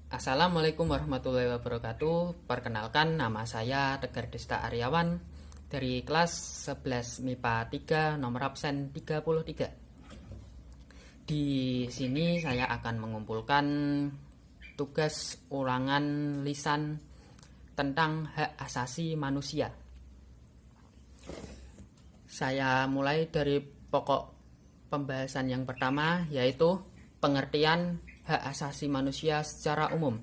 Assalamualaikum warahmatullahi wabarakatuh. Perkenalkan, nama saya Tegar Desta Aryawan dari kelas 11 MIPA 3 nomor absen 33. Di sini saya akan mengumpulkan tugas ulangan lisan tentang hak asasi manusia. Saya mulai dari pokok pembahasan yang pertama, yaitu pengertian hak asasi manusia secara umum.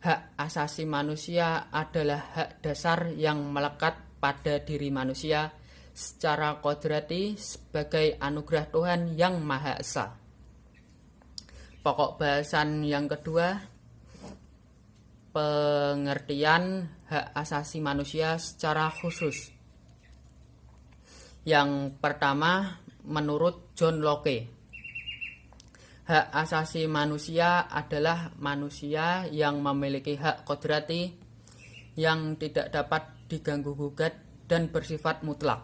Hak asasi manusia adalah hak dasar yang melekat pada diri manusia secara kodrati sebagai anugerah Tuhan yang Maha Esa. Pokok bahasan yang kedua, pengertian hak asasi manusia secara khusus. Yang pertama, menurut John Locke, hak asasi manusia adalah manusia yang memiliki hak kodrati yang tidak dapat diganggu-gugat dan bersifat mutlak.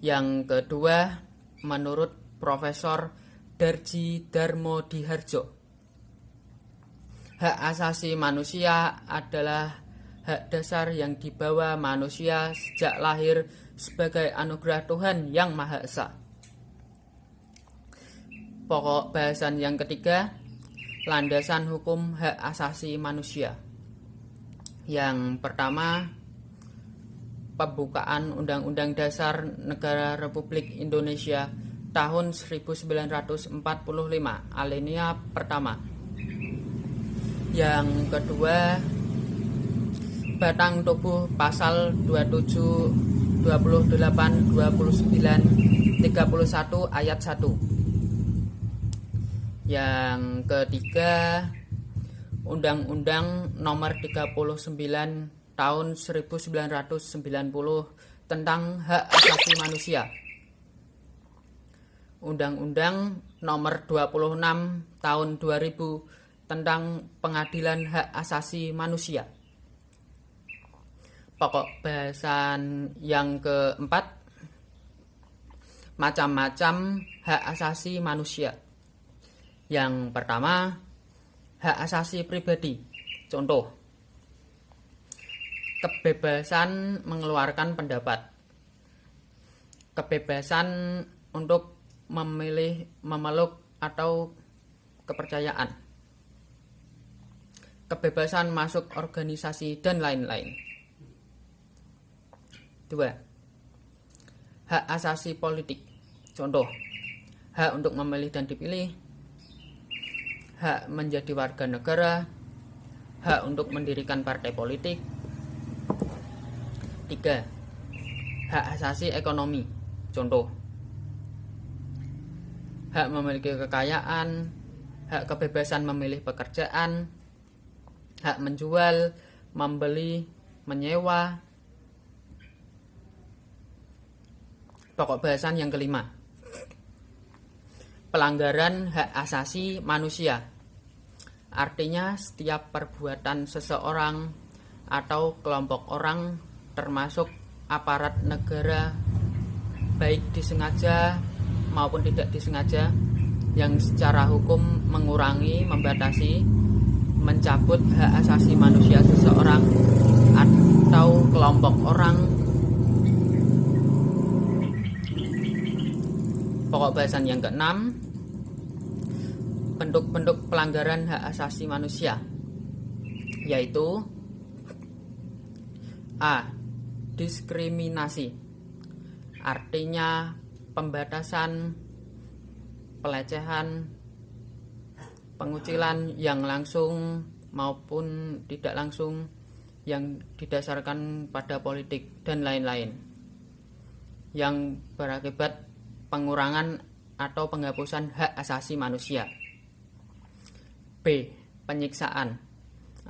Yang kedua, menurut Profesor Darji Darmodihardjo, hak asasi manusia adalah hak dasar yang dibawa manusia sejak lahir sebagai anugerah Tuhan yang Maha Esa. Pokok bahasan yang ketiga, landasan hukum hak asasi manusia. Yang pertama, pembukaan Undang-Undang Dasar Negara Republik Indonesia tahun 1945, alinea pertama. Yang kedua, batang tubuh pasal 27, 28, 29, 31 ayat 1. Yang ketiga, Undang-Undang Nomor 39 Tahun 1990 tentang Hak Asasi Manusia. Undang-Undang Nomor 26 Tahun 2000 tentang Pengadilan Hak Asasi Manusia. Pokok bahasan yang keempat, macam-macam hak asasi manusia. Yang pertama, hak asasi pribadi. Contoh, kebebasan mengeluarkan pendapat, kebebasan untuk memilih, memeluk atau kepercayaan, kebebasan masuk organisasi, dan lain-lain. 2. Hak asasi politik. Contoh, hak untuk memilih dan dipilih, hak menjadi warga negara, hak untuk mendirikan partai politik. 3. Hak asasi ekonomi. Contoh, hak memiliki kekayaan, hak kebebasan memilih pekerjaan, hak menjual, membeli, menyewa. Pokok bahasan yang kelima, pelanggaran hak asasi manusia. Artinya setiap perbuatan seseorang atau kelompok orang, termasuk aparat negara, baik disengaja maupun tidak disengaja, yang secara hukum mengurangi, membatasi, mencabut hak asasi manusia seseorang atau kelompok orang. Pokok bahasan yang keenam, bentuk-bentuk pelanggaran hak asasi manusia, yaitu A. Diskriminasi, artinya pembatasan, pelecehan, pengucilan yang langsung maupun tidak langsung yang didasarkan pada politik dan lain-lain, yang berakibat pengurangan atau penghapusan hak asasi manusia. B. Penyiksaan,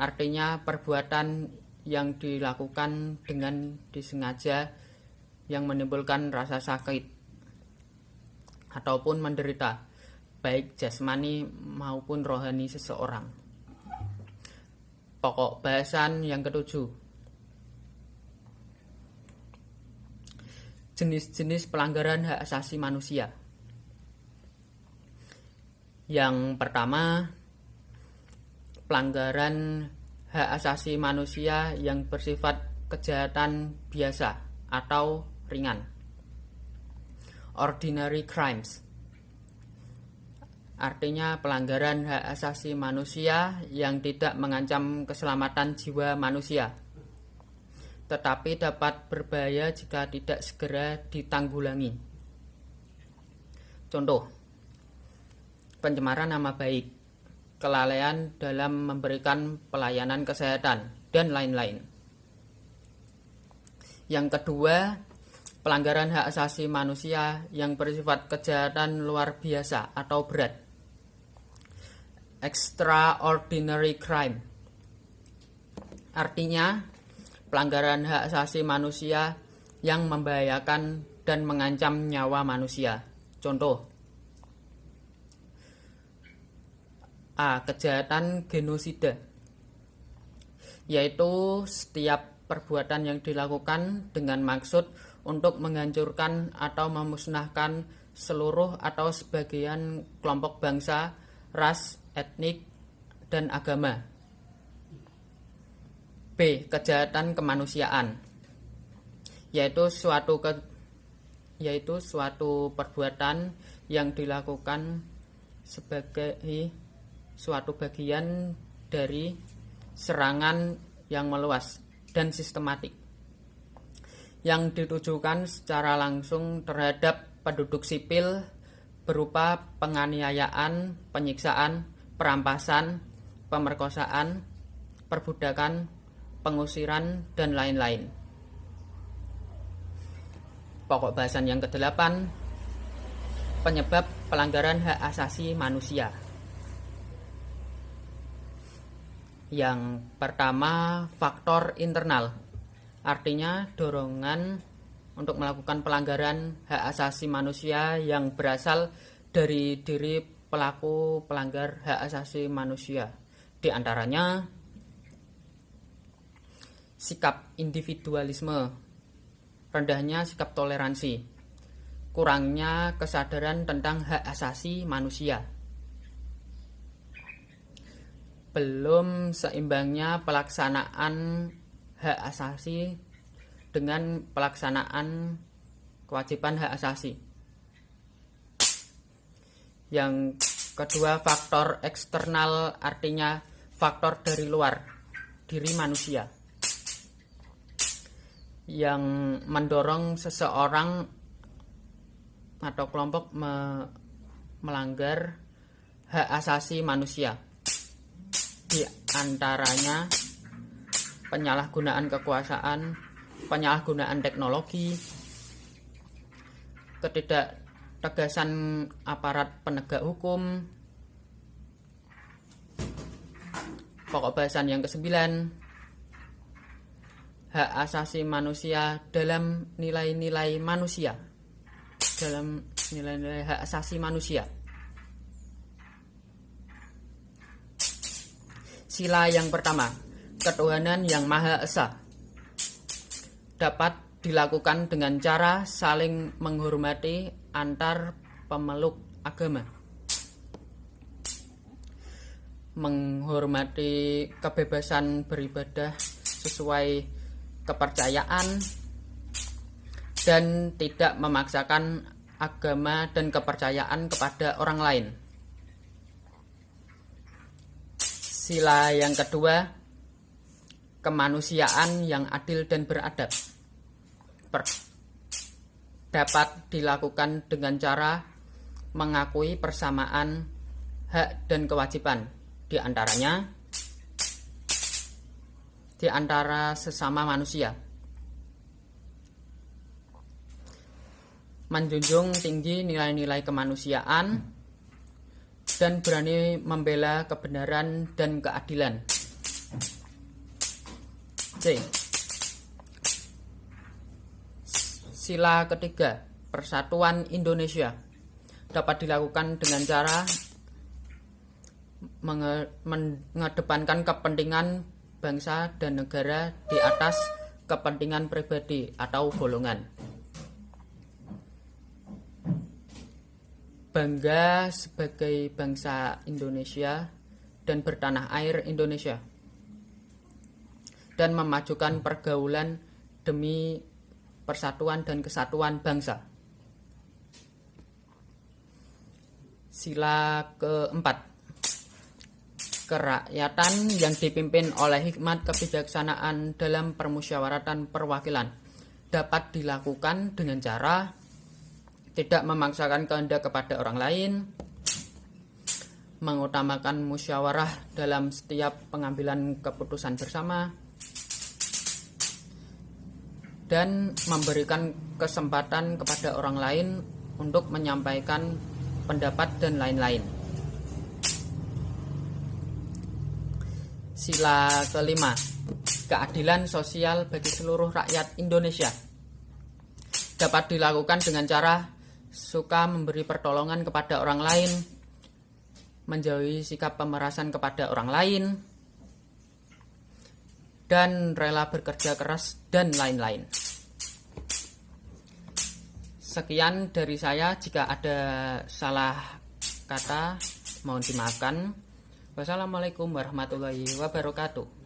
artinya perbuatan yang dilakukan dengan disengaja yang menimbulkan rasa sakit ataupun menderita, baik jasmani maupun rohani seseorang. Pokok bahasan yang ketujuh, jenis-jenis pelanggaran hak asasi manusia. Yang pertama, pelanggaran hak asasi manusia yang bersifat kejahatan biasa atau ringan. Ordinary crimes artinya pelanggaran hak asasi manusia yang tidak mengancam keselamatan jiwa manusia, tetapi dapat berbahaya jika tidak segera ditanggulangi. Contoh, pencemaran nama baik, kelalaian dalam memberikan pelayanan kesehatan, dan lain-lain. Yang kedua, pelanggaran hak asasi manusia yang bersifat kejahatan luar biasa atau berat. Extraordinary crime artinya pelanggaran hak asasi manusia yang membahayakan dan mengancam nyawa manusia. Contoh, A. Kejahatan genosida, yaitu setiap perbuatan yang dilakukan dengan maksud untuk menghancurkan atau memusnahkan seluruh atau sebagian kelompok bangsa, ras, etnik, dan agama. B. Kejahatan kemanusiaan, yaitu suatu perbuatan yang dilakukan sebagai suatu bagian dari serangan yang meluas dan sistematik yang ditujukan secara langsung terhadap penduduk sipil berupa penganiayaan, penyiksaan, perampasan, pemerkosaan, perbudakan, pengusiran, dan lain-lain. Pokok bahasan yang ke-8, penyebab pelanggaran hak asasi manusia. Yang pertama, faktor internal, artinya dorongan untuk melakukan pelanggaran hak asasi manusia yang berasal dari diri pelaku pelanggar hak asasi manusia. Di antaranya, sikap individualisme, rendahnya sikap toleransi, kurangnya kesadaran tentang hak asasi manusia, belum seimbangnya pelaksanaan hak asasi dengan pelaksanaan kewajiban hak asasi. Yang kedua, faktor eksternal, artinya faktor dari luar diri manusia yang mendorong seseorang atau kelompok melanggar hak asasi manusia. Di antaranya penyalahgunaan kekuasaan, penyalahgunaan teknologi, ketidaktegasan aparat penegak hukum. Pokok bahasan yang ke-9, hak asasi manusia dalam nilai-nilai manusia. Dalam nilai-nilai hak asasi manusia. Sila yang pertama, ketuhanan yang Maha Esa, dapat dilakukan dengan cara saling menghormati antar pemeluk agama. Menghormati kebebasan beribadah sesuai kepercayaan dan tidak memaksakan agama dan kepercayaan kepada orang lain. Sila yang kedua, kemanusiaan yang adil dan beradab, dapat dilakukan dengan cara mengakui persamaan hak dan kewajiban di antara sesama manusia, menjunjung tinggi nilai-nilai kemanusiaan, dan berani membela kebenaran dan keadilan. C. Sila ketiga, Persatuan Indonesia, dapat dilakukan dengan cara mengedepankan kepentingan bangsa dan negara di atas kepentingan pribadi atau golongan. Bangga sebagai bangsa Indonesia dan bertanah air Indonesia, dan memajukan pergaulan demi persatuan dan kesatuan bangsa. Sila keempat, kerakyatan yang dipimpin oleh hikmat kebijaksanaan dalam permusyawaratan perwakilan dapat dilakukan dengan cara tidak memaksakan kehendak kepada orang lain, mengutamakan musyawarah dalam setiap pengambilan keputusan bersama, dan memberikan kesempatan kepada orang lain untuk menyampaikan pendapat dan lain-lain. Sila kelima, keadilan sosial bagi seluruh rakyat Indonesia dapat dilakukan dengan cara suka memberi pertolongan kepada orang lain, menjauhi sikap pemerasan kepada orang lain, dan rela bekerja keras dan lain-lain. Sekian dari saya. Jika ada salah kata mohon dimaafkan. Wassalamualaikum warahmatullahi wabarakatuh.